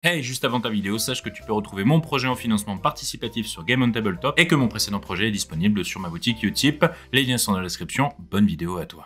Hey, juste avant ta vidéo, sache que tu peux retrouver mon projet en financement participatif sur Game on Tabletop et que mon précédent projet est disponible sur ma boutique Utip. Les liens sont dans la description. Bonne vidéo à toi.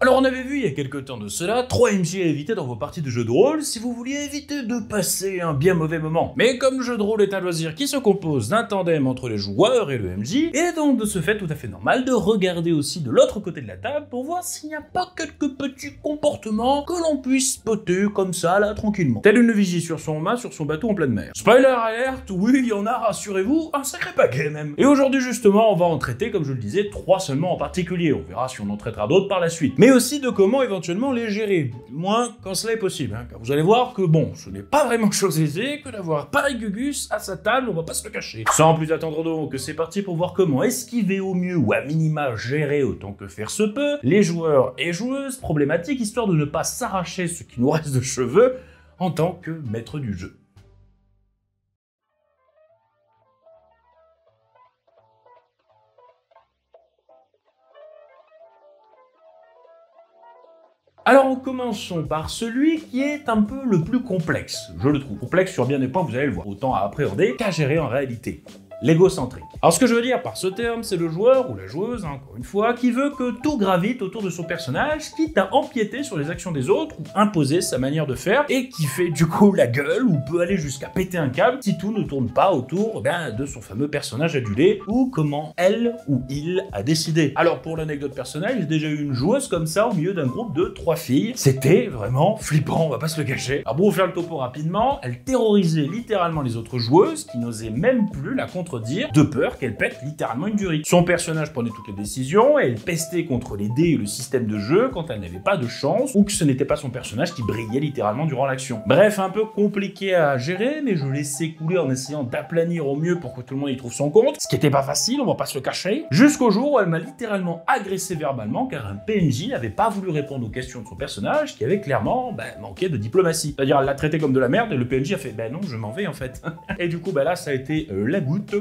Alors on avait vu il y a quelques temps de cela 3 MJ à éviter dans vos parties de jeux de rôle si vous vouliez éviter de passer un bien mauvais moment. Mais comme le jeu de rôle est un loisir qui se compose d'un tandem entre les joueurs et le MJ, il est donc de ce fait tout à fait normal de regarder aussi de l'autre côté de la table pour voir s'il n'y a pas quelques petits comportements que l'on puisse spotter comme ça là tranquillement. Tel une vigie sur son mât sur son bateau en pleine mer. Spoiler alerte, oui il y en a, rassurez-vous, un sacré paquet même. Et aujourd'hui justement on va en traiter, comme je le disais, 3 seulement en particulier. On verra si on en traitera d'autres par la suite. Mais aussi de comment éventuellement les gérer, du moins quand cela est possible, car vous allez voir que bon, ce n'est pas vraiment chose aisée que d'avoir pareil Gugus à sa table, on va pas se le cacher. Sans plus attendre donc, c'est parti pour voir comment esquiver au mieux ou à minima gérer autant que faire se peut les joueurs et joueuses problématiques, histoire de ne pas s'arracher ce qui nous reste de cheveux en tant que maître du jeu. Alors commençons par celui qui est un peu le plus complexe, je le trouve. Complexe sur bien des points, vous allez le voir. Autant à appréhender qu'à gérer en réalité. L'égocentrique. Alors ce que je veux dire par ce terme, c'est le joueur ou la joueuse, encore une fois, qui veut que tout gravite autour de son personnage, quitte à empiéter sur les actions des autres ou imposer sa manière de faire, et qui fait du coup la gueule ou peut aller jusqu'à péter un câble si tout ne tourne pas autour de son fameux personnage adulé ou comment elle ou il a décidé. Alors pour l'anecdote personnelle, j'ai déjà eu une joueuse comme ça au milieu d'un groupe de 3 filles. C'était vraiment flippant, on va pas se le cacher. Alors pour vous faire le topo rapidement, elle terrorisait littéralement les autres joueuses qui n'osaient même plus la contredire de peur qu'elle pète littéralement une durite. Son personnage prenait toutes les décisions et elle pestait contre les dés et le système de jeu quand elle n'avait pas de chance ou que ce n'était pas son personnage qui brillait littéralement durant l'action. Bref, un peu compliqué à gérer, mais je laissais couler en essayant d'aplanir au mieux pour que tout le monde y trouve son compte, ce qui était pas facile, on va pas se le cacher, jusqu'au jour où elle m'a littéralement agressé verbalement car un PNJ n'avait pas voulu répondre aux questions de son personnage qui avait clairement manqué de diplomatie. C'est-à-dire elle l'a traité comme de la merde et le PNJ a fait non, je m'en vais en fait. Et du coup là ça a été la goutte.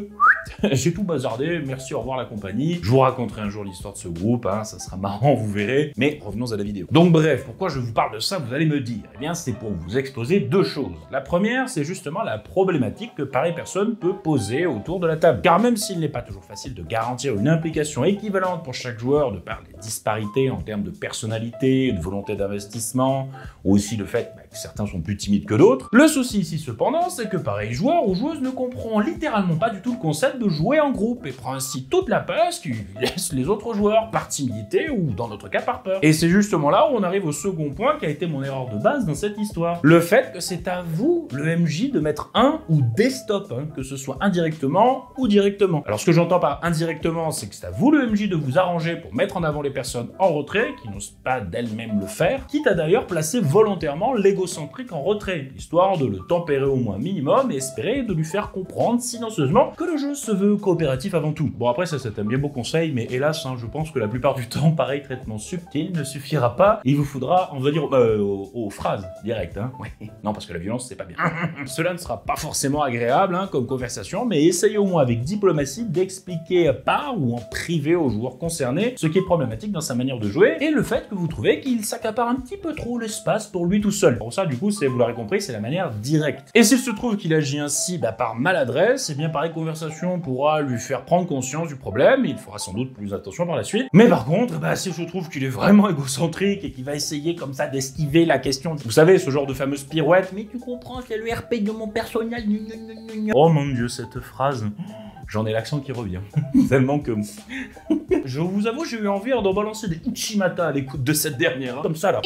J'ai tout bazardé, merci, au revoir la compagnie. Je vous raconterai un jour l'histoire de ce groupe, ça sera marrant, vous verrez. Mais revenons à la vidéo. Donc bref, pourquoi je vous parle de ça, vous allez me dire? Eh bien, c'est pour vous exposer 2 choses. La première, c'est justement la problématique que pareille personne peut poser autour de la table. Car même s'il n'est pas toujours facile de garantir une implication équivalente pour chaque joueur de par les disparités en termes de personnalité, de volonté d'investissement, ou aussi le fait que certains sont plus timides que d'autres, le souci ici cependant, c'est que pareil joueur ou joueuse ne comprend littéralement pas du tout le concept de jouer en groupe et prend ainsi toute la place qui laisse les autres joueurs par timidité ou dans notre cas par peur. Et c'est justement là où on arrive au second point qui a été mon erreur de base dans cette histoire. Le fait que c'est à vous, le MJ, de mettre un ou des stops, que ce soit indirectement ou directement. Alors ce que j'entends par indirectement, c'est que c'est à vous le MJ de vous arranger pour mettre en avant les personnes en retrait qui n'osent pas d'elles-mêmes le faire, quitte à d'ailleurs placer volontairement l'égocentrique en retrait, histoire de le tempérer au moins minimum et espérer de lui faire comprendre silencieusement que le jeu se veut coopératif avant tout. Bon après ça c'est un bien beau conseil, mais hélas je pense que la plupart du temps pareil traitement subtil ne suffira pas, il vous faudra on va dire aux phrases directes, ouais. Non parce que la violence c'est pas bien. Cela ne sera pas forcément agréable comme conversation, mais essayez au moins avec diplomatie d'expliquer par ou en privé aux joueurs concernés ce qui est problématique dans sa manière de jouer et le fait que vous trouvez qu'il s'accapare un petit peu trop l'espace pour lui tout seul. Pour ça du coup c'est, vous l'aurez compris, c'est la manière directe. Et s'il se trouve qu'il agit ainsi par maladresse, et bien pareil conversation pourra lui faire prendre conscience du problème, et il fera sans doute plus attention par la suite. Mais par contre, si je trouve qu'il est vraiment égocentrique et qu'il va essayer comme ça d'esquiver la question, vous savez, ce genre de fameuse pirouette, mais tu comprends, c'est le RP de mon personnage, oh mon dieu, cette phrase, j'en ai l'accent qui revient, tellement que... Je vous avoue, j'ai eu envie d'en balancer des Uchimata à l'écoute de cette dernière, comme ça là.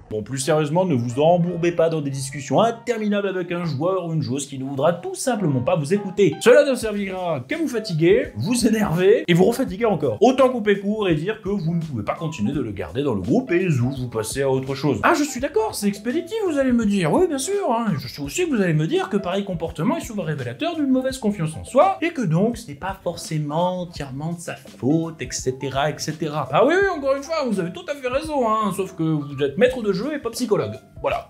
Bon, plus sérieusement, ne vous embourbez pas dans des discussions interminables avec un joueur ou une joueuse qui ne voudra tout simplement pas vous écouter. Cela ne servira qu'à vous fatiguer, vous énerver et vous refatiguer encore. Autant couper court et dire que vous ne pouvez pas continuer de le garder dans le groupe et vous passez à autre chose. Ah, je suis d'accord, c'est expéditif, vous allez me dire. Oui, bien sûr, je sais aussi que vous allez me dire que pareil comportement est souvent révélateur d'une mauvaise confiance en soi et que donc ce n'est pas forcément entièrement de sa faute, etc., etc. Ah oui, encore une fois, vous avez tout à fait raison, sauf que vous êtes maître de jeu est pas psychologue. Voilà.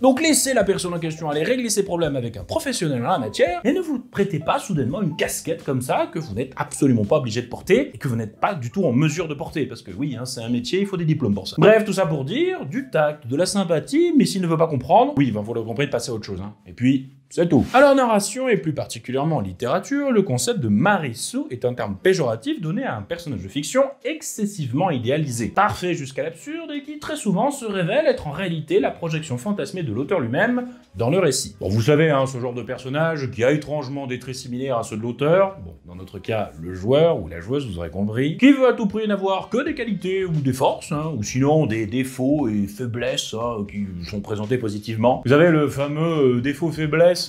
Donc laissez la personne en question aller régler ses problèmes avec un professionnel en la matière et ne vous prêtez pas soudainement une casquette comme ça que vous n'êtes absolument pas obligé de porter et que vous n'êtes pas du tout en mesure de porter. Parce que oui, hein, c'est un métier, il faut des diplômes pour ça. Bref, tout ça pour dire du tact, de la sympathie, mais s'il ne veut pas comprendre, oui, il va falloir compris de passer à autre chose. Hein. Et puis, c'est tout. Alors, narration, et plus particulièrement en littérature, le concept de Marissou est un terme péjoratif donné à un personnage de fiction excessivement idéalisé, parfait jusqu'à l'absurde et qui très souvent se révèle être en réalité la projection fantasmée de l'auteur lui-même dans le récit. Bon, vous savez, hein, ce genre de personnage qui a étrangement des traits similaires à ceux de l'auteur, bon, dans notre cas, le joueur ou la joueuse, vous aurez compris, qui veut à tout prix n'avoir que des qualités ou des forces, hein, ou sinon des défauts et faiblesses hein, qui sont présentés positivement. Vous avez le fameux défaut-faiblesse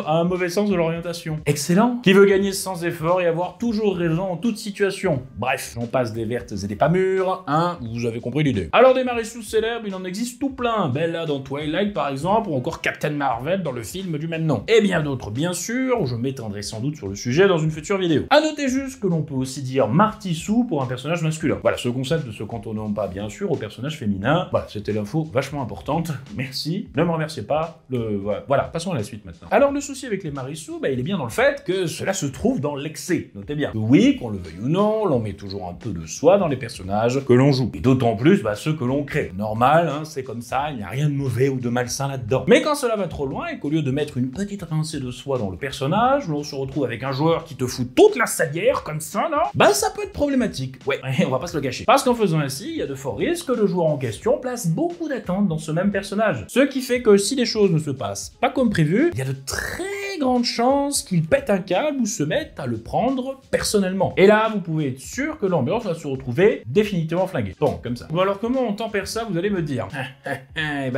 à un mauvais sens de l'orientation. Excellent. Qui veut gagner sans effort et avoir toujours raison en toute situation. Bref, on passe des vertes et des pas mûres, hein, vous avez compris l'idée. Alors des Marissous célèbres, il en existe tout plein. Bella dans Twilight par exemple, ou encore Captain Marvel dans le film du même nom. Et bien d'autres, bien sûr, je m'étendrai sans doute sur le sujet dans une future vidéo. A noter juste que l'on peut aussi dire Martissou pour un personnage masculin. Voilà, ce concept ne se cantonne pas bien sûr au personnage féminin. Voilà, c'était l'info vachement importante. Merci, ne me remerciez pas. Voilà, passons à la suite maintenant. Alors le souci avec les Marissous, il est bien dans le fait que cela se trouve dans l'excès. Notez bien. Oui, qu'on le veuille ou non, l'on met toujours un peu de soi dans les personnages que l'on joue. Et d'autant plus ceux que l'on crée. Normal, hein, c'est comme ça, il n'y a rien de mauvais ou de malsain là-dedans. Mais quand cela va trop loin et qu'au lieu de mettre une petite rincée de soi dans le personnage, l'on se retrouve avec un joueur qui te fout toute la salière comme ça là, ça peut être problématique. Ouais, on va pas se le cacher. Parce qu'en faisant ainsi, il y a de forts risques que le joueur en question place beaucoup d'attentes dans ce même personnage. Ce qui fait que si les choses ne se passent pas comme prévu, il y a de très grandes chances qu'il pète un câble ou se mette à le prendre personnellement. Et là, vous pouvez être sûr que l'ambiance va se retrouver définitivement flinguée. Bon, comme ça. Bon alors comment on tempère ça, vous allez me dire.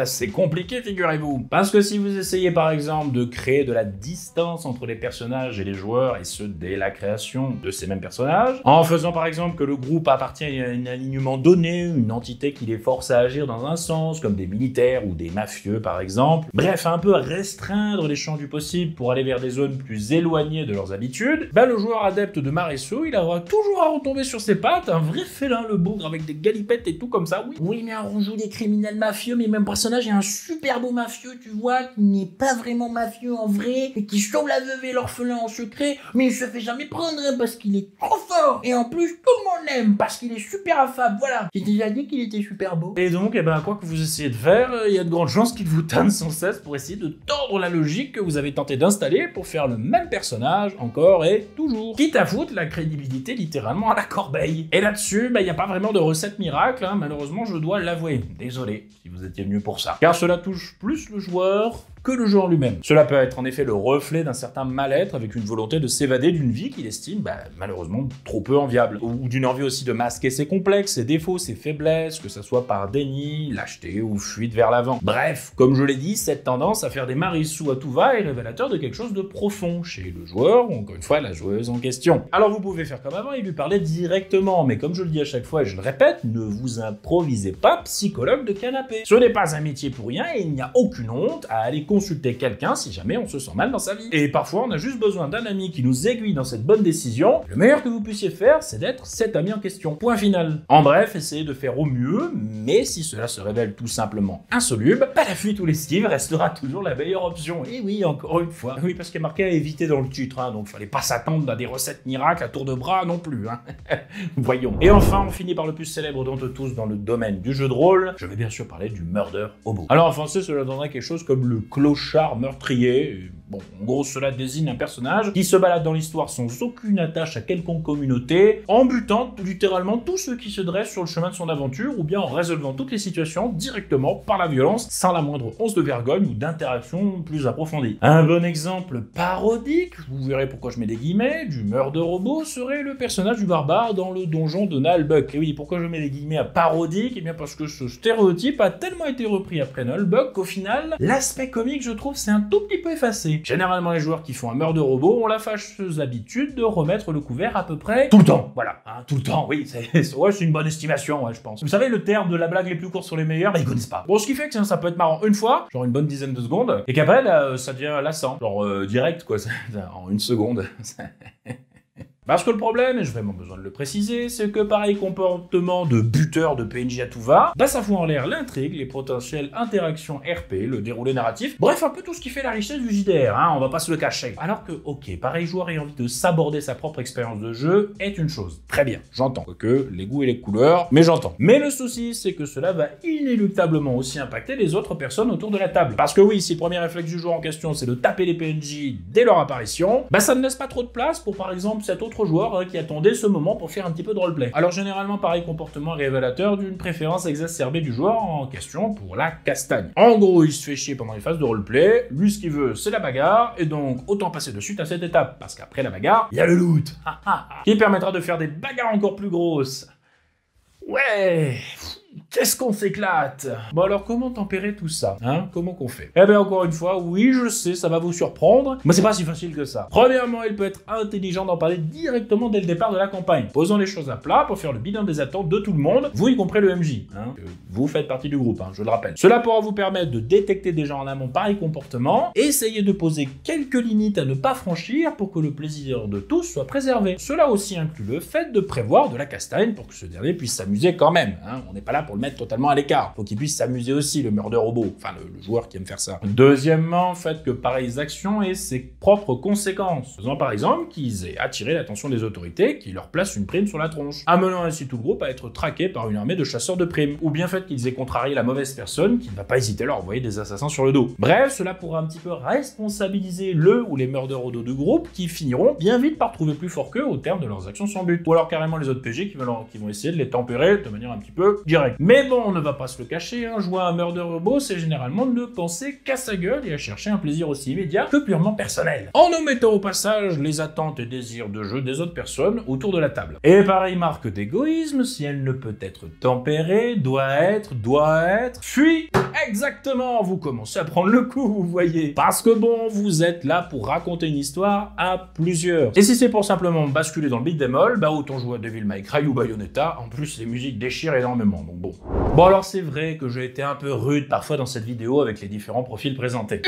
C'est compliqué, figurez-vous. Parce que si vous essayez par exemple de créer de la distance entre les personnages et les joueurs, et ce dès la création de ces mêmes personnages, en faisant par exemple que le groupe appartient à un alignement donné, une entité qui les force à agir dans un sens, comme des militaires ou des mafieux par exemple, bref, un peu restreindre les champs du possible pour aller vers des zones plus éloignées de leurs habitudes, le joueur adepte de Marissou, il aura toujours à retomber sur ses pattes, un vrai félin le bougre avec des galipettes et tout comme ça, oui. Oui, mais on joue des criminels mafieux, mais même personnage est un super beau mafieux, tu vois, qui n'est pas vraiment mafieux en vrai, et qui sauve la veuve et l'orphelin en secret, mais il se fait jamais prendre parce qu'il est trop fort, et en plus tout le monde l'aime parce qu'il est super affable, voilà. J'ai déjà dit qu'il était super beau. Et donc, quoi que vous essayez de faire, il y a de grandes chances qu'il vous tanne sans cesse pour essayer de tordre la logique que vous avez tenté d'installer pour faire le même personnage encore et toujours. Quitte à foutre la crédibilité littéralement à la corbeille. Et là-dessus, il n'y a pas vraiment de recette miracle, hein, malheureusement je dois l'avouer. Désolé si vous étiez venu pour ça. Car cela touche plus le joueur que le joueur lui-même. Cela peut être en effet le reflet d'un certain mal-être avec une volonté de s'évader d'une vie qu'il estime malheureusement trop peu enviable. Ou d'une envie aussi de masquer ses complexes, ses défauts, ses faiblesses, que ce soit par déni, lâcheté ou fuite vers l'avant. Bref, comme je l'ai dit, cette tendance à faire des Marissous à tout va est révélateur de quelque chose de profond chez le joueur ou encore une fois la joueuse en question. Alors vous pouvez faire comme avant et lui parler directement, mais comme je le dis à chaque fois et je le répète, ne vous improvisez pas psychologue de canapé. Ce n'est pas un métier pour rien et il n'y a aucune honte à aller consulter quelqu'un si jamais on se sent mal dans sa vie. Et parfois, on a juste besoin d'un ami qui nous aiguille dans cette bonne décision. Le meilleur que vous puissiez faire, c'est d'être cet ami en question. Point final. En bref, essayez de faire au mieux, mais si cela se révèle tout simplement insoluble, la fuite ou l'esquive restera toujours la meilleure option. Et oui, encore une fois. Oui, parce qu'il y a marqué à éviter dans le titre, hein, donc fallait pas s'attendre à des recettes miracles à tour de bras non plus. Hein. Voyons. Et enfin, on finit par le plus célèbre d'entre tous dans le domaine du jeu de rôle. Je vais bien sûr parler du murder hobo. Alors en français, cela donnerait quelque chose comme le clochard meurtrier. Bon, en gros, cela désigne un personnage qui se balade dans l'histoire sans aucune attache à quelconque communauté, en butant littéralement tous ceux qui se dressent sur le chemin de son aventure, ou bien en résolvant toutes les situations directement par la violence, sans la moindre once de vergogne ou d'interaction plus approfondie. Un bon exemple parodique, vous verrez pourquoi je mets des guillemets, du murder hobo serait le personnage du barbare dans le donjon de Nullbuck. Et oui, pourquoi je mets des guillemets à parodique? Eh bien parce que ce stéréotype a tellement été repris après Nullbuck qu'au final, l'aspect comique, je trouve, c'est un tout petit peu effacé. Généralement, les joueurs qui font un murder robot ont la fâcheuse habitude de remettre le couvert à peu près tout le temps. Voilà, hein, tout le temps, oui, c'est une bonne estimation, ouais, je pense. Vous savez, le terme de la blague les plus courtes sont les meilleurs, ils connaissent pas. Bon, ce qui fait que ça peut être marrant une fois, genre une bonne dizaine de secondes, et qu'après, là, ça devient lassant. Genre direct, quoi, en une seconde. Parce que le problème, et j'ai vraiment besoin de le préciser, c'est que pareil comportement de buteur de PNJ à tout va, bah ça fout en l'air l'intrigue, les potentielles interactions RP, le déroulé narratif, bref un peu tout ce qui fait la richesse du JDR, hein, on va pas se le cacher. Alors que, ok, pareil joueur ayant envie de s'aborder sa propre expérience de jeu est une chose, très bien, j'entends, que les goûts et les couleurs, mais j'entends. Mais le souci, c'est que cela va inéluctablement aussi impacter les autres personnes autour de la table. Parce que oui, si le premier réflexe du joueur en question, c'est de taper les PNJ dès leur apparition, bah ça ne laisse pas trop de place pour par exemple cet autre joueur qui attendait ce moment pour faire un petit peu de roleplay. Alors généralement, pareil comportement révélateur d'une préférence exacerbée du joueur en question pour la castagne. En gros, il se fait chier pendant les phases de roleplay, lui ce qu'il veut c'est la bagarre, et donc autant passer de suite à cette étape, parce qu'après la bagarre, il y a le loot, qui permettra de faire des bagarres encore plus grosses. Ouais, qu'est-ce qu'on s'éclate! Bon alors comment tempérer tout ça, hein? Comment qu'on fait? Eh bien encore une fois, oui je sais, ça va vous surprendre, mais c'est pas si facile que ça. Premièrement, il peut être intelligent d'en parler directement dès le départ de la campagne, posant les choses à plat pour faire le bilan des attentes de tout le monde, vous y compris le MJ, hein? Vous faites partie du groupe, hein, je le rappelle. Cela pourra vous permettre de détecter déjà en amont pareil comportement, et essayer de poser quelques limites à ne pas franchir pour que le plaisir de tous soit préservé. Cela aussi inclut le fait de prévoir de la castagne pour que ce dernier puisse s'amuser quand même, hein? On n'est pas là pour le mettre totalement à l'écart. Faut qu'il puisse s'amuser aussi, le murder robot. Enfin, le joueur qui aime faire ça. Deuxièmement, faites que pareilles actions aient ses propres conséquences. Faisant par exemple qu'ils aient attiré l'attention des autorités qui leur placent une prime sur la tronche, amenant ainsi tout le groupe à être traqué par une armée de chasseurs de primes. Ou bien faites qu'ils aient contrarié la mauvaise personne qui ne va pas hésiter à leur envoyer des assassins sur le dos. Bref, cela pourra un petit peu responsabiliser le ou les murder robots du groupe qui finiront bien vite par trouver plus fort qu'eux au terme de leurs actions sans but. Ou alors carrément les autres PG qui vont essayer de les tempérer de manière un petit peu directe. Mais bon, on ne va pas se le cacher, hein, jouer à un murder robot, c'est généralement de ne penser qu'à sa gueule et à chercher un plaisir aussi immédiat que purement personnel. En omettant au passage les attentes et désirs de jeu des autres personnes autour de la table. Et pareille marque d'égoïsme, si elle ne peut être tempérée, doit être, fuit. Exactement, vous commencez à prendre le coup, vous voyez. Parce que bon, vous êtes là pour raconter une histoire à plusieurs. Et si c'est pour simplement basculer dans le beat'em all, bah autant jouer à Devil May Cry ou Bayonetta, en plus les musiques déchirent énormément, donc bon. Bon alors c'est vrai que j'ai été un peu rude parfois dans cette vidéo avec les différents profils présentés.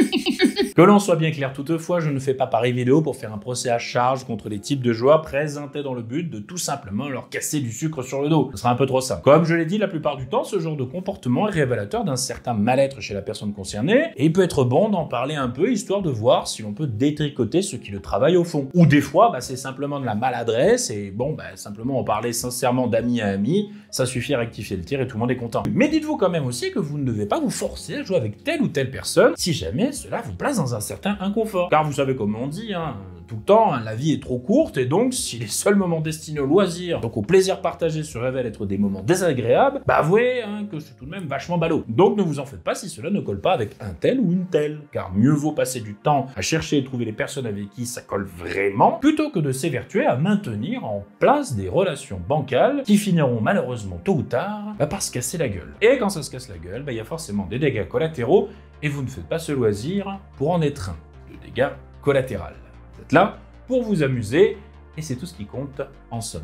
Que l'on soit bien clair toutefois, je ne fais pas pareille vidéo pour faire un procès à charge contre les types de joueurs présentés dans le but de tout simplement leur casser du sucre sur le dos. Ce sera un peu trop simple. Comme je l'ai dit, la plupart du temps, ce genre de comportement est révélateur d'un certain mal-être chez la personne concernée, et il peut être bon d'en parler un peu, histoire de voir si l'on peut détricoter ce qui le travaille au fond. Ou des fois, bah, c'est simplement de la maladresse, et bon, bah, simplement en parler sincèrement d'amis à amis, ça suffit à rectifier le tir et tout le monde est content. Mais dites-vous quand même aussi que vous ne devez pas vous forcer à jouer avec telle ou telle personne, si jamais cela vous place dans un certain inconfort. Car vous savez comme on dit, hein, tout le temps, hein, la vie est trop courte, et donc si les seuls moments destinés au loisir, donc au plaisir partagé, se révèlent être des moments désagréables, bah avouez hein, que c'est tout de même vachement ballot. Donc ne vous en faites pas si cela ne colle pas avec un tel ou une telle, car mieux vaut passer du temps à chercher et trouver les personnes avec qui ça colle vraiment, plutôt que de s'évertuer à maintenir en place des relations bancales qui finiront malheureusement tôt ou tard par se casser la gueule. Et quand ça se casse la gueule, bah, y a forcément des dégâts collatéraux, et vous ne faites pas ce loisir pour en être un, de dégâts collatéraux. Vous êtes là pour vous amuser, et c'est tout ce qui compte en somme.